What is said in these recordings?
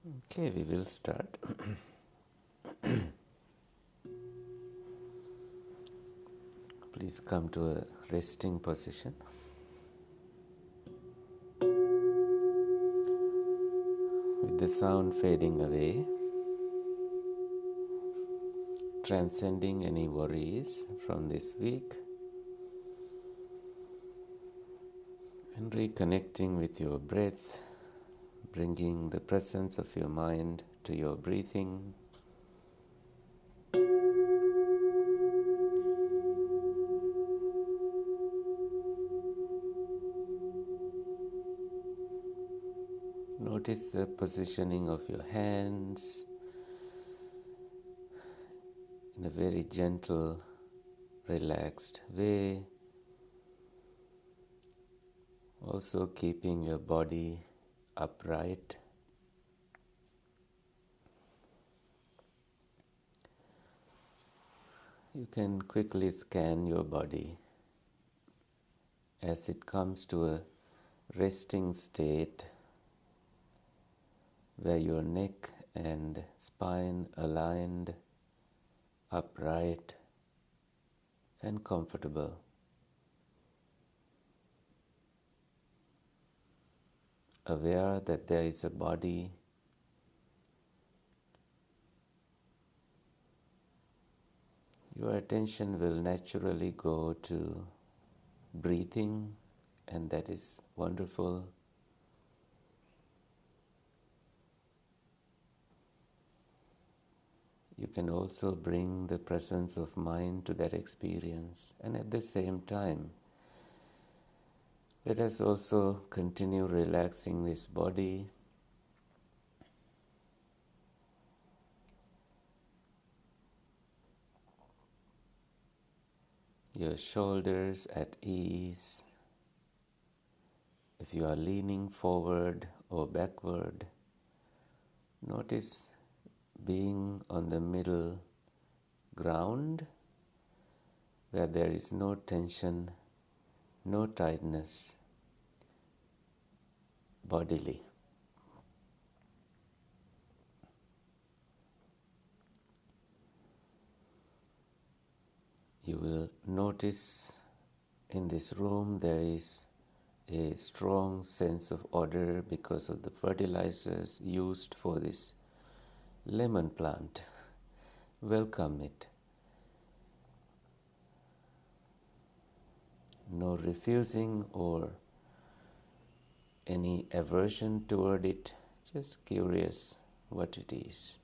Okay, we will start. Please come to a resting position. With the sound fading away, transcending any worries from this week, and reconnecting with your breath, bringing the presence of your mind to your breathing. Notice the positioning of your hands in a very gentle, relaxed way. Also keeping your body upright. You can quickly scan your body as it comes to a resting state where your neck and spine aligned, upright and comfortable. Aware that there is a body your attention will naturally go to breathing, and that is wonderful. You can also bring the presence of mind to that experience, and at the same time, let us also continue relaxing this body. Your shoulders at ease. If you are leaning forward or backward, notice being on the middle ground where there is no tension, no tightness bodily. You will notice in this room there is a strong sense of order because of the fertilizers used for this lemon plant. Welcome it. No refusing or any aversion toward it, just curious what it is.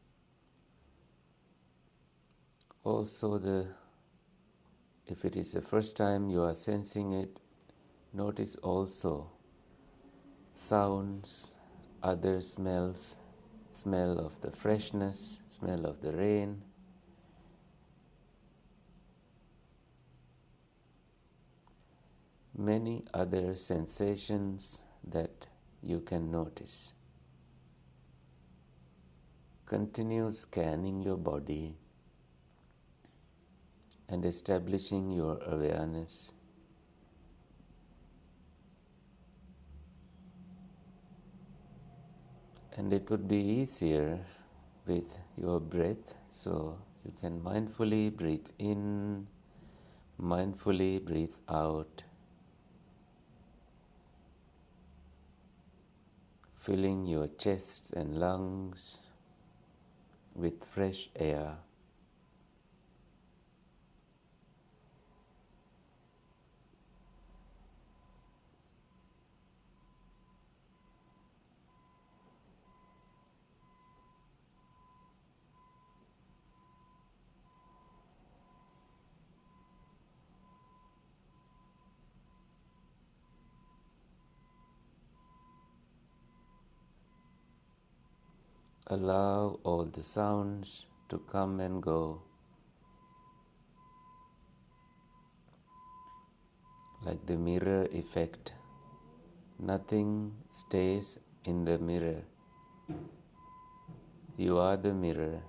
Also, if it is the first time you are sensing it, notice also sounds, other smells, smell of the freshness, smell of the rain. Many other sensations that you can notice. Continue scanning your body and establishing your awareness. And it would be easier with your breath, so you can mindfully breathe in, mindfully breathe out, filling your chest and lungs with fresh air. Allow all the sounds to come and go, like the mirror effect. Nothing stays in the mirror. You are the mirror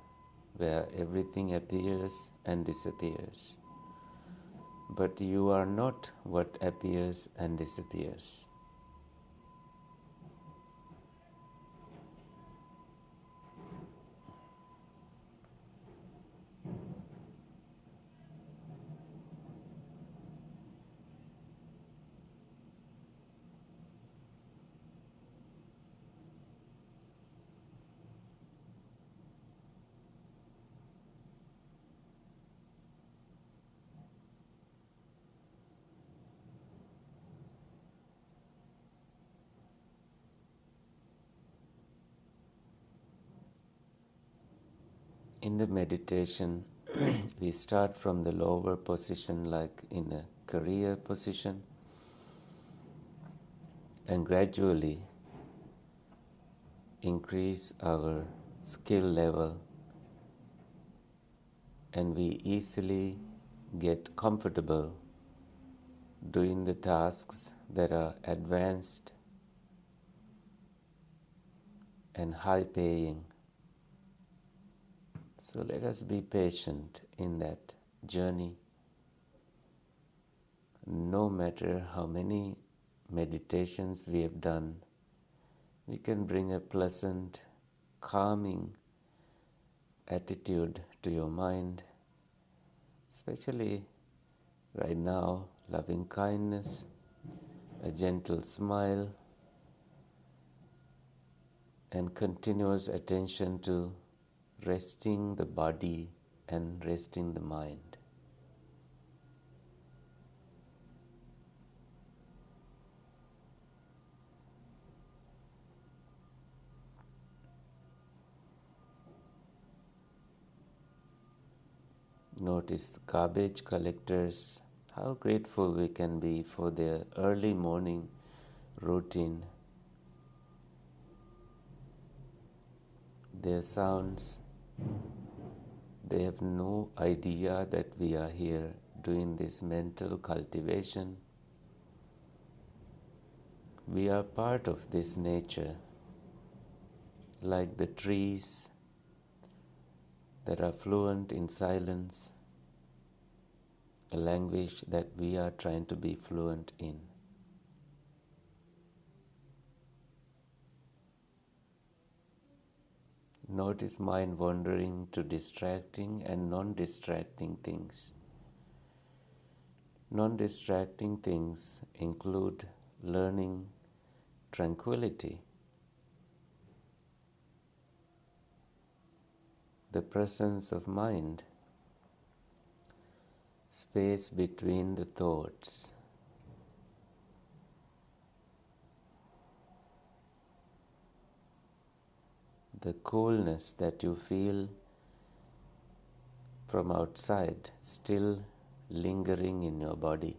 where everything appears and disappears. But you are not what appears and disappears. In the meditation, we start from the lower position, like in a career position, and gradually increase our skill level, and we easily get comfortable doing the tasks that are advanced and high paying. So let us be patient in that journey. No matter how many meditations we have done, we can bring a pleasant, calming attitude to your mind, especially right now, loving kindness, a gentle smile, and continuous attention to resting the body and resting the mind. Notice garbage collectors, how grateful we can be for their early morning routine, their sounds. They have no idea that we are here doing this mental cultivation. We are part of this nature, like the trees that are fluent in silence, a language that we are trying to be fluent in. Notice mind wandering to distracting and non-distracting things. Non-distracting things include learning tranquility, the presence of mind, space between the thoughts. The coolness that you feel from outside still lingering in your body.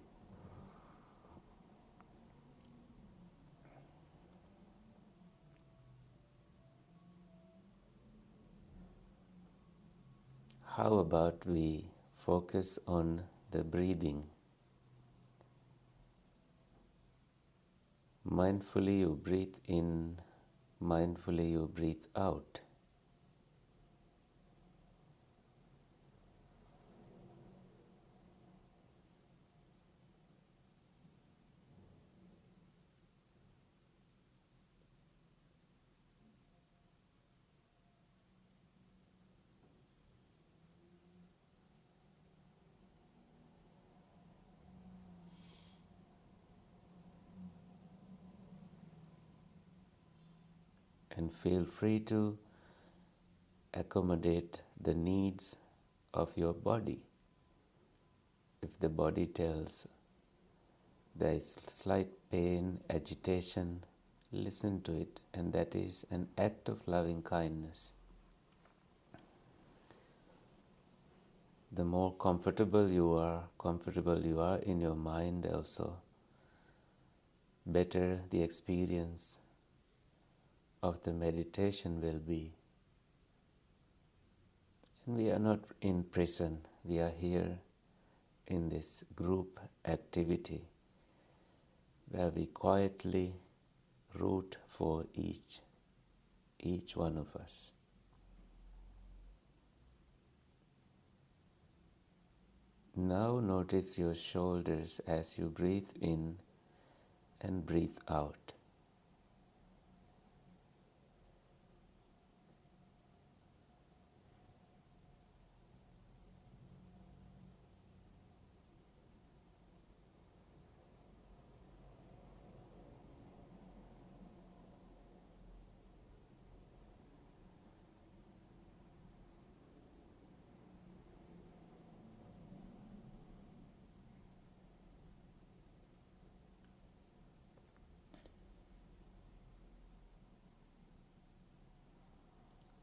How about we focus on the breathing? Mindfully you breathe in, mindfully you breathe out. And feel free to accommodate the needs of your body. If the body tells there is slight pain, agitation, listen to it, and that is an act of loving kindness. The more comfortable you are in your mind also, better the experience of the meditation will be. And we are not in prison, we are here in this group activity where we quietly root for each one of us. Now notice your shoulders as you breathe in and breathe out.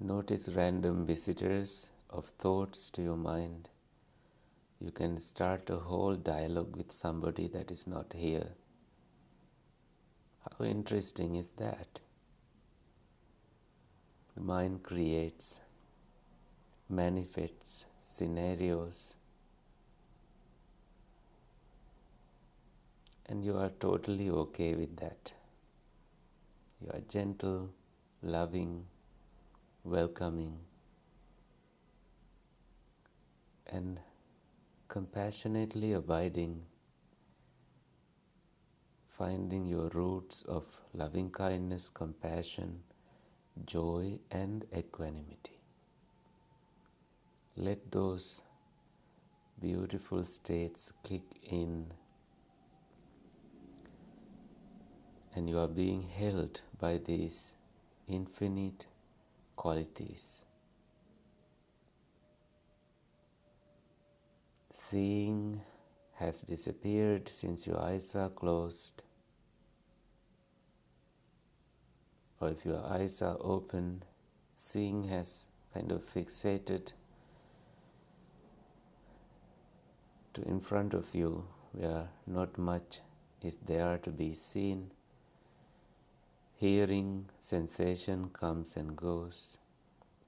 Notice random visitors of thoughts to your mind, you can start a whole dialogue with somebody that is not here. How interesting is that? The mind creates, manifests scenarios, and you are totally okay with that. You are gentle, loving, welcoming, and compassionately abiding, finding your roots of loving kindness, compassion, joy, and equanimity. Let those beautiful states kick in, and you are being held by these infinite qualities. Seeing has disappeared since your eyes are closed, or if your eyes are open, seeing has kind of fixated to in front of you where not much is there to be seen. Hearing sensation comes and goes,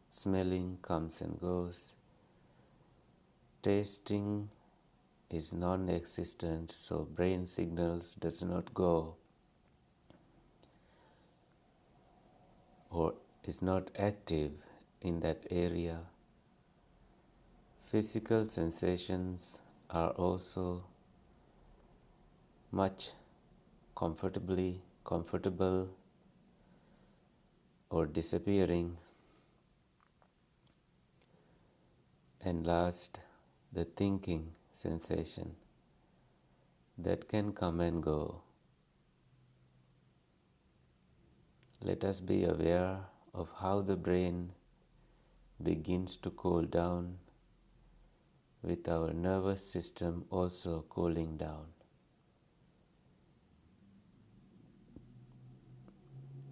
smelling comes and goes, tasting is non-existent, so brain signals does not go or is not active in that area. Physical sensations are also much comfortable or disappearing. And last, the thinking sensation that can come and go. Let us be aware of how the brain begins to cool down, with our nervous system also cooling down.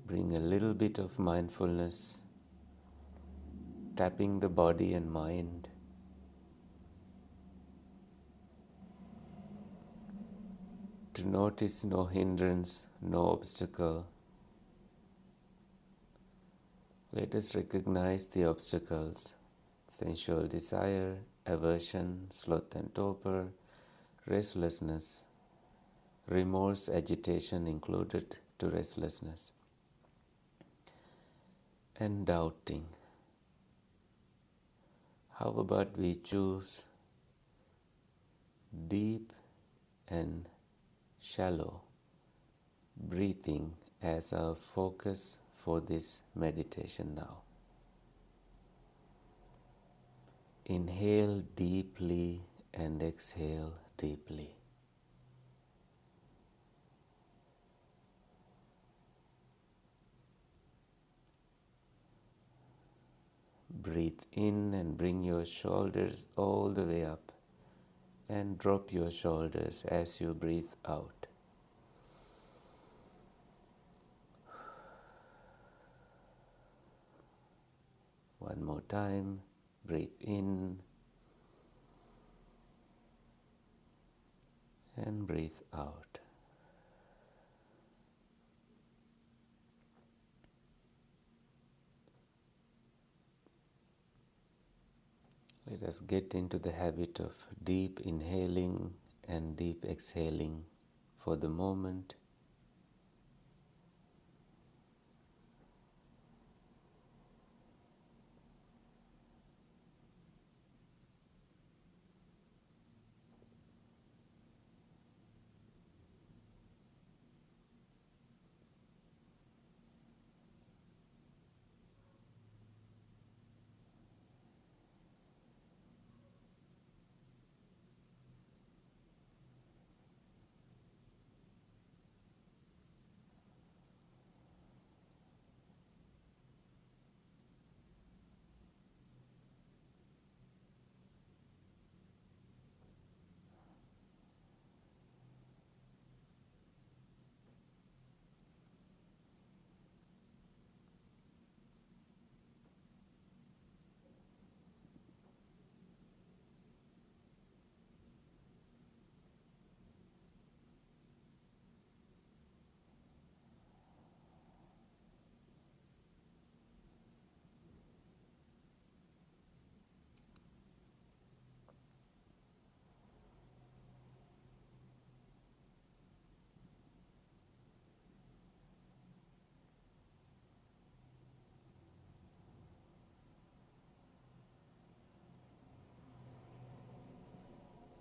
Bring a little bit of mindfulness, tapping the body and mind. To notice no hindrance, no obstacle. Let us recognize the obstacles: sensual desire, aversion, sloth and torpor, restlessness, remorse, agitation included to restlessness, and doubting. How about we choose deep and shallow breathing as our focus for this meditation now. Inhale deeply and exhale deeply. Breathe in and bring your shoulders all the way up, and drop your shoulders as you breathe out. One more time, breathe in and breathe out. Let us get into the habit of deep inhaling and deep exhaling for the moment.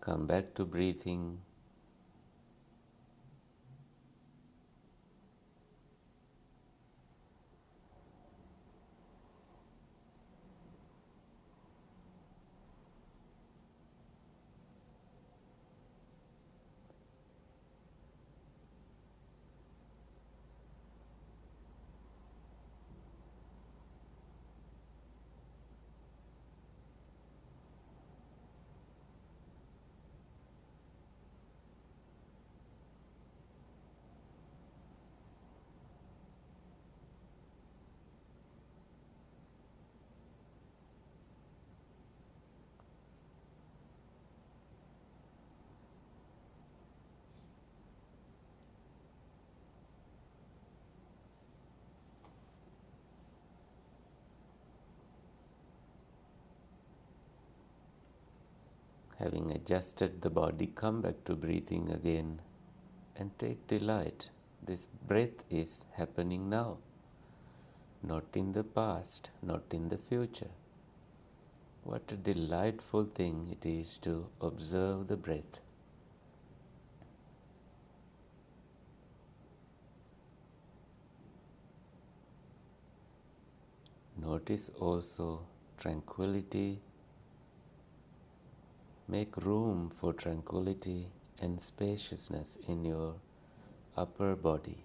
come back to breathing. Having adjusted the body, come back to breathing again and take delight. This breath is happening now, not in the past, not in the future. What a delightful thing it is to observe the breath. Notice also tranquility. Make room for tranquility and spaciousness in your upper body.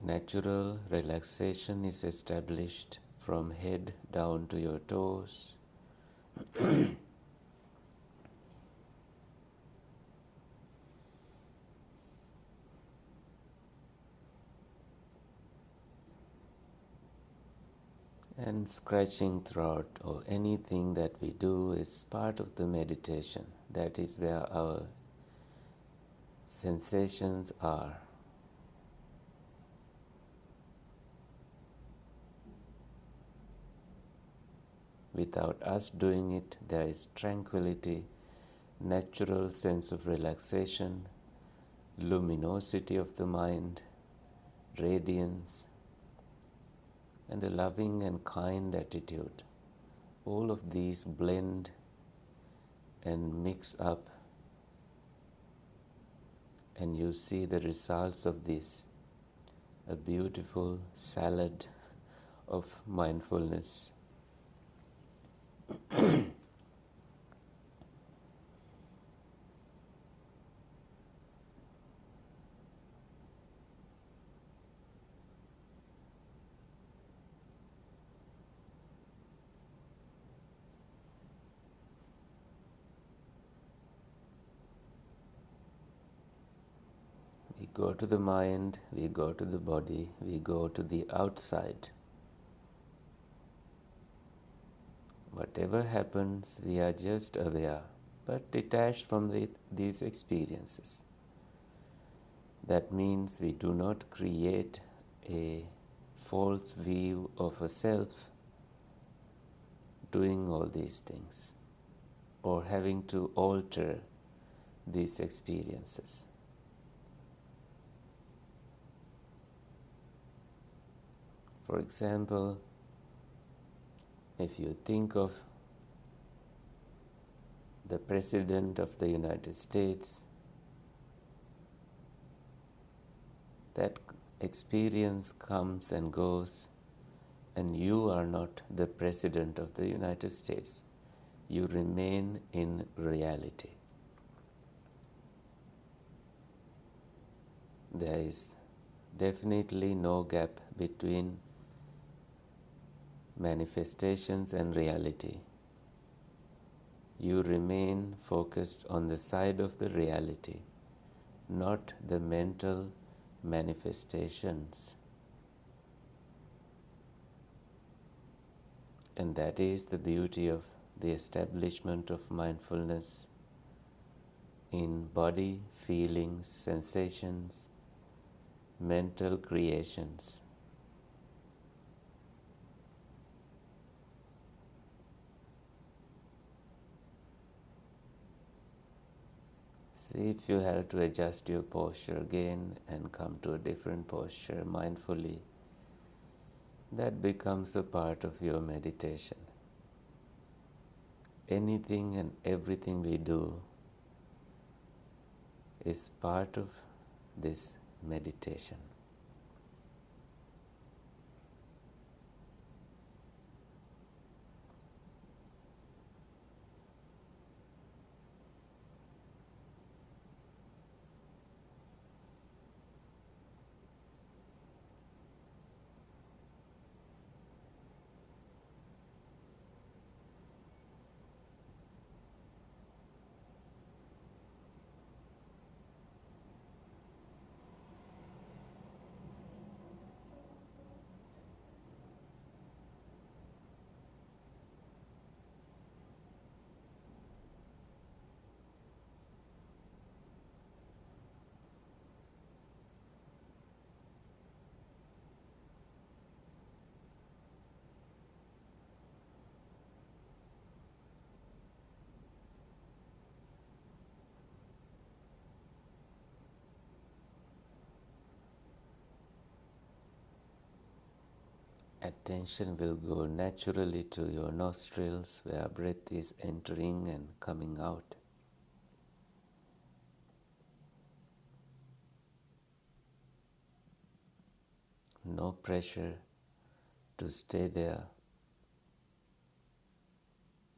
Natural relaxation is established from head down to your toes. And scratching throat or anything that we do is part of the meditation. That is where our sensations are. Without us doing it, there is tranquility, natural sense of relaxation, luminosity of the mind, radiance, and a loving and kind attitude. All of these blend and mix up, and you see the results of this, a beautiful salad of mindfulness. We go to the mind, we go to the body, we go to the outside. Whatever happens, we are just aware, but detached from these experiences. That means we do not create a false view of a self doing all these things or having to alter these experiences. For example, if you think of the President of the United States, that experience comes and goes, and you are not the President of the United States. You remain in reality. There is definitely no gap between manifestations and reality. You remain focused on the side of the reality, not the mental manifestations. And that is the beauty of the establishment of mindfulness in body, feelings, sensations, mental creations. See if you have to adjust your posture again and come to a different posture mindfully. That becomes a part of your meditation. anything and everything we do is part of this meditation. Attention will go naturally to your nostrils where breath is entering and coming out. No pressure to stay there.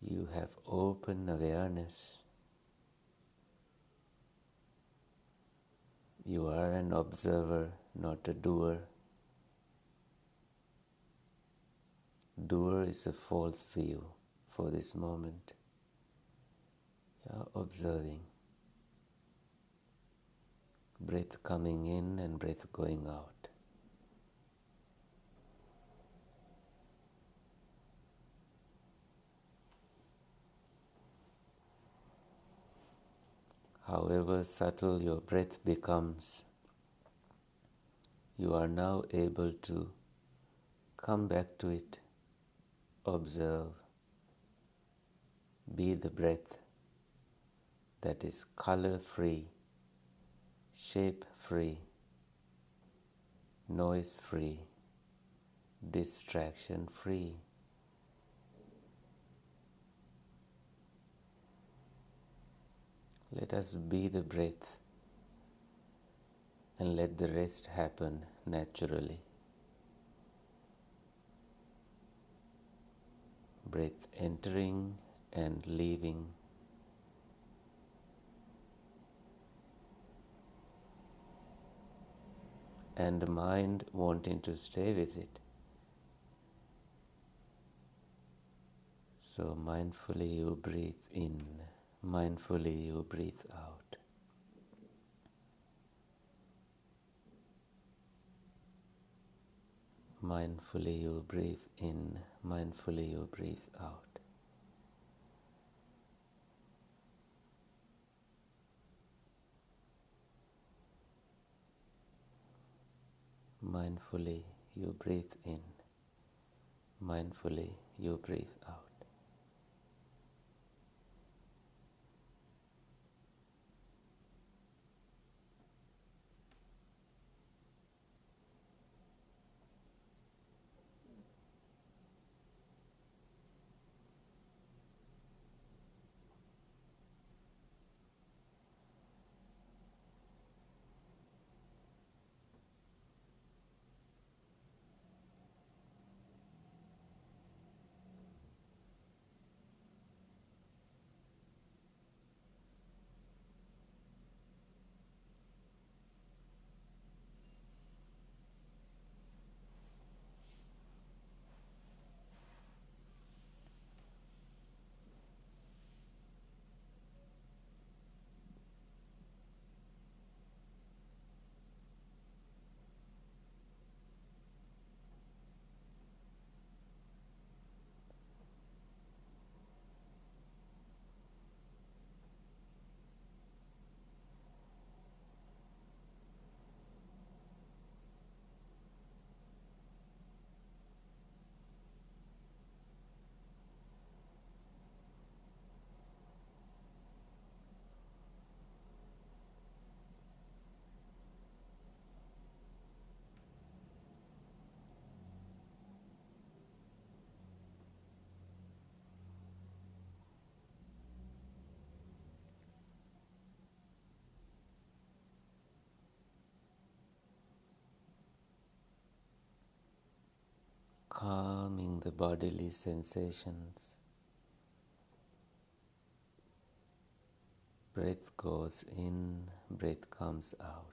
You have open awareness. You are an observer, not a doer. Doer is a false view for this moment. You are observing. Breath coming in and breath going out. However subtle your breath becomes, you are now able to come back to it, observe, be the breath that is color-free, shape-free, noise-free, distraction-free. Let us be the breath and let the rest happen naturally. Breath entering and leaving. And the mind wanting to stay with it. So mindfully you breathe in, mindfully you breathe out. Mindfully you breathe in, mindfully you breathe out. Mindfully you breathe in, mindfully you breathe out. calming the bodily sensations. Breath goes in, breath comes out.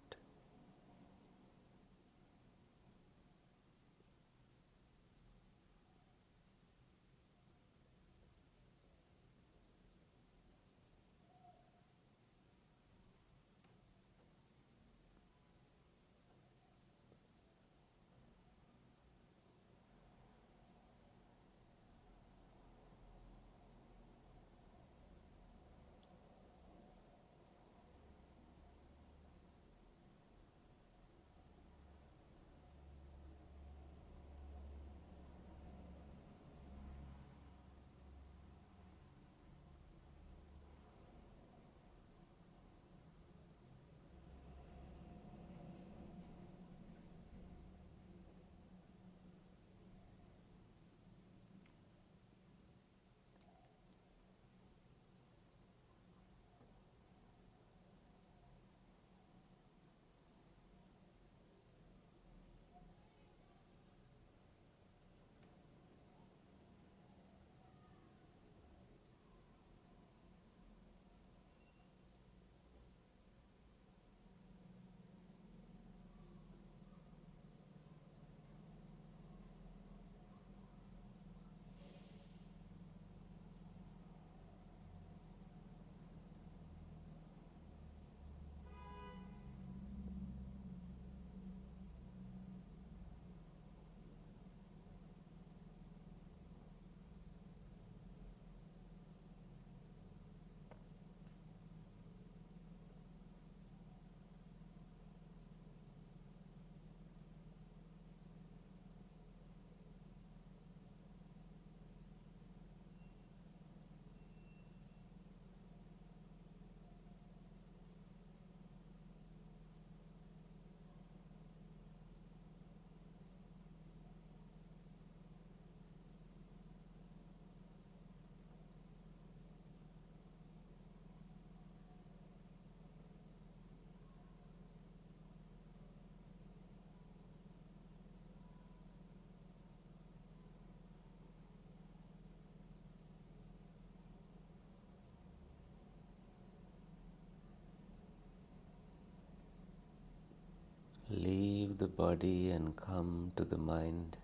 Leave the body and come to the mind,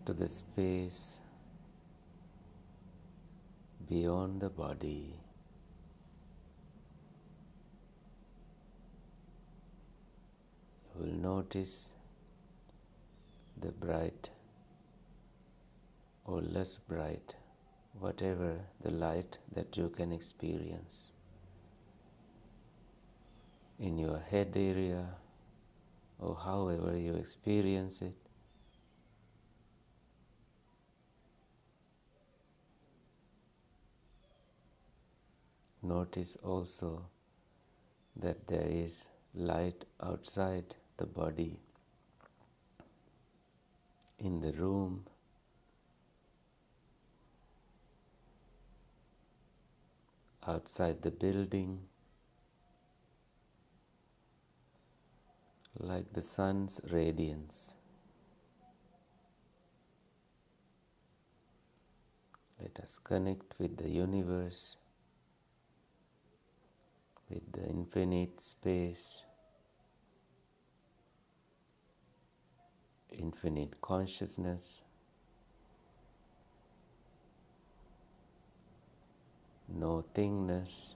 to the space beyond the body. You will notice the bright or less bright, whatever the light that you can experience in your head area or however you experience it. Notice also that there is light outside the body, in the room, outside the building, like the sun's radiance. Let us connect with the universe, with the infinite space, infinite consciousness. No thingness,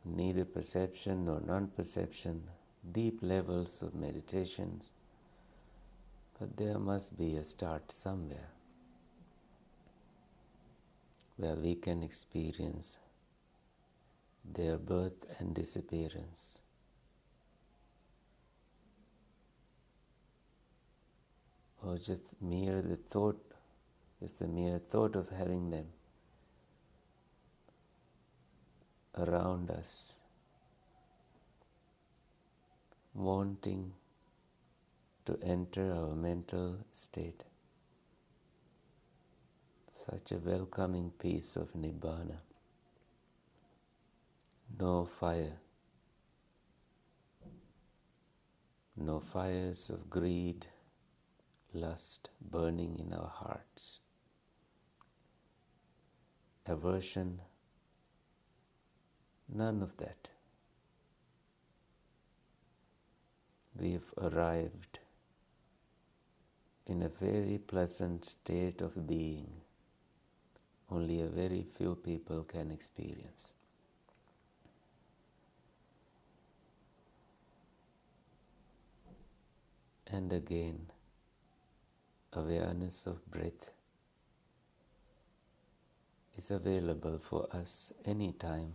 neither perception nor non-perception, deep levels of meditations, but there must be a start somewhere where we can experience their birth and disappearance. Or just the mere thought of having them around us, wanting to enter our mental state. Such a welcoming piece of Nibbana. No fire, no fires of greed, lust burning in our hearts, aversion, none of that. We've arrived in a very pleasant state of being only a very few people can experience. And again, awareness of breath is available for us anytime.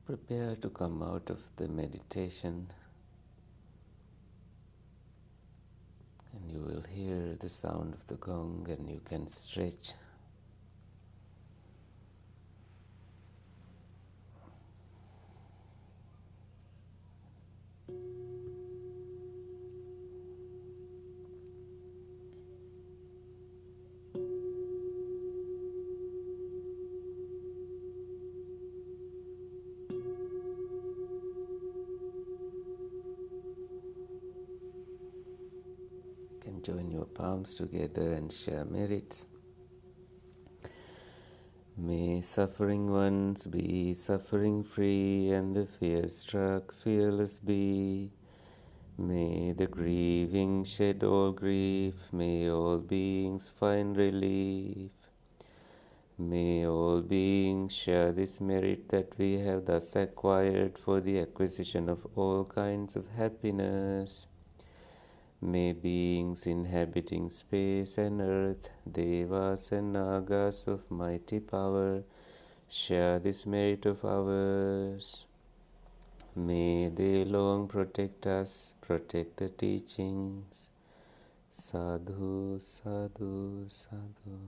Prepare to come out of the meditation, and You will hear the sound of the gong and you can stretch. You can join your palms together and share merits. May suffering ones be suffering free and the fear struck fearless be. May the grieving shed all grief, may all beings find relief. May all beings share this merit that we have thus acquired for the acquisition of all kinds of happiness. May beings inhabiting space and earth, devas and nagas of mighty power, share this merit of ours. May they long protect us, protect the teachings. Sadhu, sadhu, sadhu.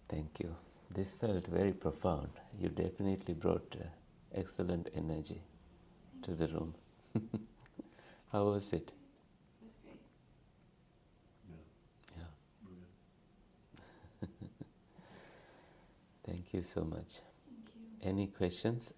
Thank you. This felt very profound. You definitely brought excellent energy to the room. How was it? It was great. Yeah. Thank you so much. Thank you. Any questions?